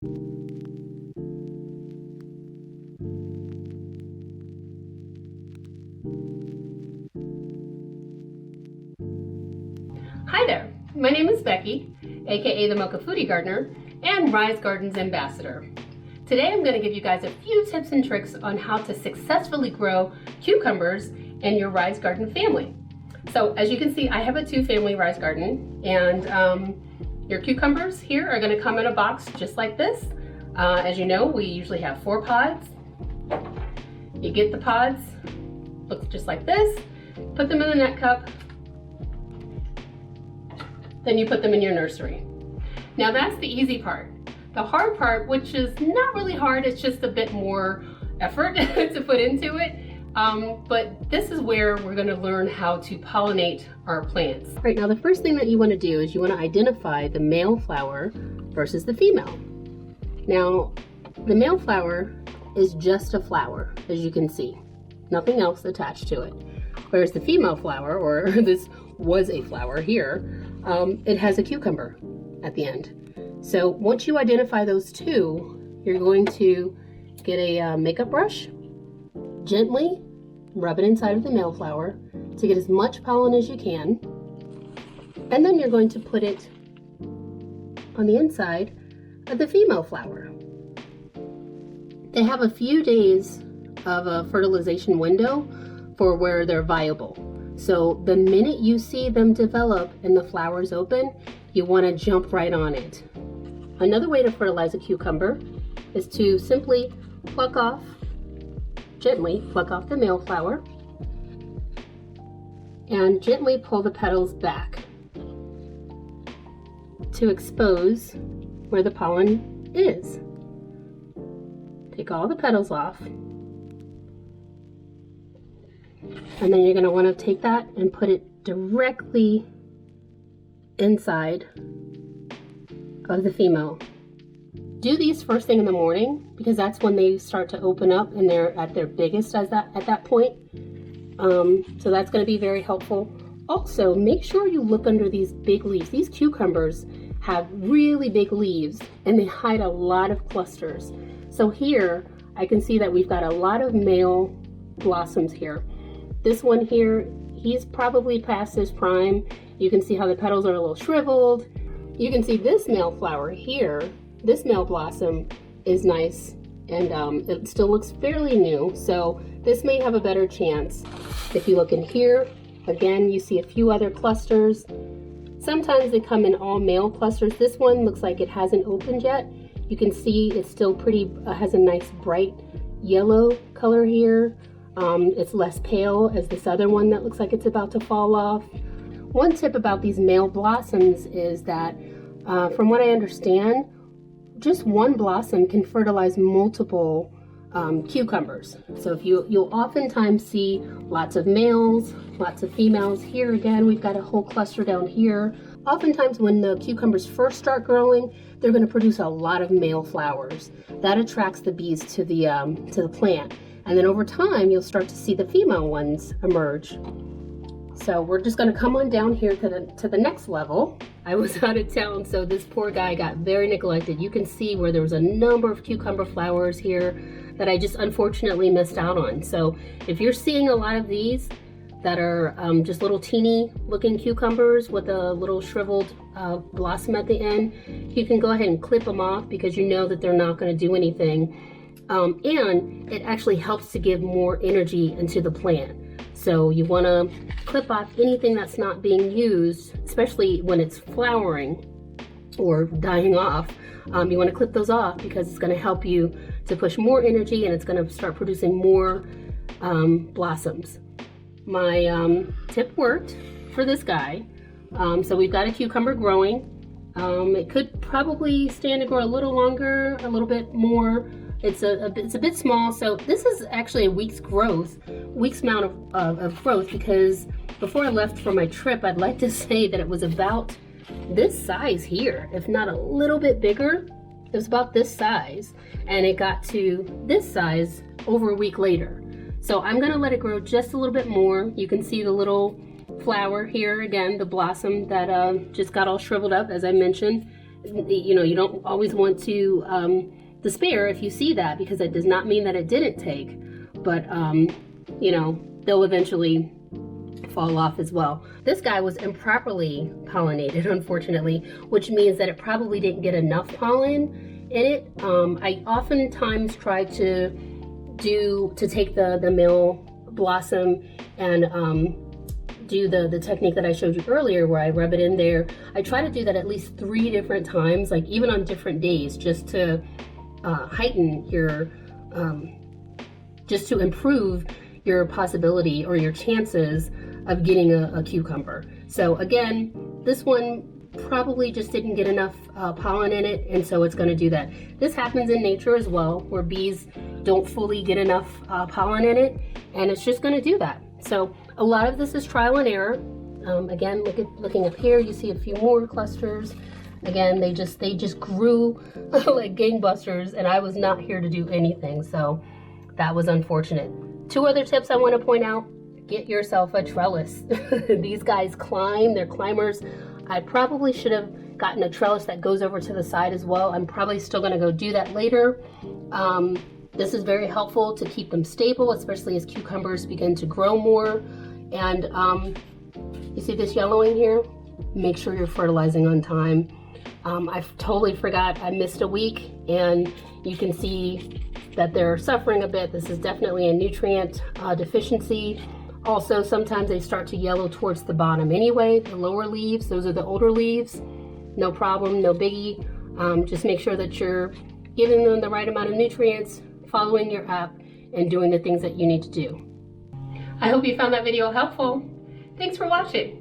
Hi there, my name is Becky, aka the Mocha Foodie Gardener and Rise Gardens Ambassador. Today I'm going to give you guys a few tips and tricks on how to successfully grow cucumbers in your Rise Garden family. So as you can see, I have a 2-family Rise Garden, and your cucumbers here are going to come in a box just like this. As you know, we usually have 4 pods. You get the pods, looks just like this, put them in the net cup, then you put them in your nursery. Now that's the easy part. The hard part, which is not really hard, it's just a bit more effort to put into it, but this is where we're going to learn how to pollinate our plants. Right, now the first thing that you want to do is you want to identify the male flower versus the female. Now the male flower is just a flower, as you can see, nothing else attached to it, whereas the female flower, or this was a flower here, it has a cucumber at the end. So once you identify those two, you're going to get a makeup brush, gently rub it inside of the male flower to get as much pollen as you can, and then you're going to put it on the inside of the female flower. They have a few days of a fertilization window for where they're viable. So the minute you see them develop and the flowers open, you want to jump right on it. Another way to fertilize a cucumber is to simply gently pluck off the male flower and gently pull the petals back to expose where the pollen is. Take all the petals off, and then you're going to want to take that and put it directly inside of the female. Do these first thing in the morning because that's when they start to open up and they're at their biggest at that point. So that's going to be very helpful. Also, make sure you look under these big leaves. These cucumbers have really big leaves and they hide a lot of clusters. So here I can see that we've got a lot of male blossoms here. This one here, he's probably past his prime. You can see how the petals are a little shriveled. You can see this male flower here, this male blossom is nice, and it still looks fairly new, so this may have a better chance. If you look in here, again, you see a few other clusters. Sometimes they come in all male clusters. This one looks like it hasn't opened yet. You can see it's still pretty, has a nice bright yellow color here. It's less pale as this other one that looks like it's about to fall off. One tip about these male blossoms is that, from what I understand, just one blossom can fertilize multiple cucumbers. So if you'll oftentimes see lots of males, lots of females. Here again, we've got a whole cluster down here. Oftentimes when the cucumbers first start growing, they're going to produce a lot of male flowers. That attracts the bees to the plant. And then over time, you'll start to see the female ones emerge. So we're just going to come on down here to the next level. I was out of town, so this poor guy got very neglected. You can see where there was a number of cucumber flowers here that I just unfortunately missed out on. So if you're seeing a lot of these that are just little teeny looking cucumbers with a little shriveled blossom at the end, you can go ahead and clip them off because you know that they're not going to do anything. And it actually helps to give more energy into the plant. So you want to clip off anything that's not being used, especially when it's flowering or dying off. You want to clip those off because it's going to help you to push more energy and it's going to start producing more blossoms. My tip worked for this guy. So we've got a cucumber growing. It could probably stand to grow a little longer, a little bit more. It's a bit small, so this is actually a week's amount of growth, because before I left for my trip, I'd like to say that it was about this size here, if not a little bit bigger. It was about this size, and it got to this size over a week later. So I'm gonna let it grow just a little bit more. You can see the little flower here, again, the blossom that just got all shriveled up, as I mentioned. you know, you don't always want to despair if you see that, because it does not mean that it didn't take, but you know, they'll eventually fall off as well. This guy was improperly pollinated, unfortunately, which means that it probably didn't get enough pollen in it. I oftentimes try to take the male blossom and do the technique that I showed you earlier, where I rub it in there. I try to do that at least 3 different times, like even on different days, just to heighten your, just to improve your possibility or your chances of getting a cucumber. So again, this one probably just didn't get enough pollen in it, and so it's going to do that. This happens in nature as well, where bees don't fully get enough pollen in it, and it's just going to do that. So a lot of this is trial and error. Again, looking up here, you see a few more clusters. Again, they just grew like gangbusters, and I was not here to do anything, so that was unfortunate. 2 other tips I want to point out: get yourself a trellis. These guys climb, they're climbers. I probably should have gotten a trellis that goes over to the side as well. I'm probably still going to go do that later. This is very helpful to keep them stable, especially as cucumbers begin to grow more. And you see this yellowing here? Make sure you're fertilizing on time. I totally forgot, I missed a week, and you can see that they're suffering a bit. This is definitely a nutrient deficiency. Also, sometimes they start to yellow towards the bottom anyway. The lower leaves, those are the older leaves. No problem, no biggie. Just make sure that you're giving them the right amount of nutrients, following your app, and doing the things that you need to do. I hope you found that video helpful. Thanks for watching.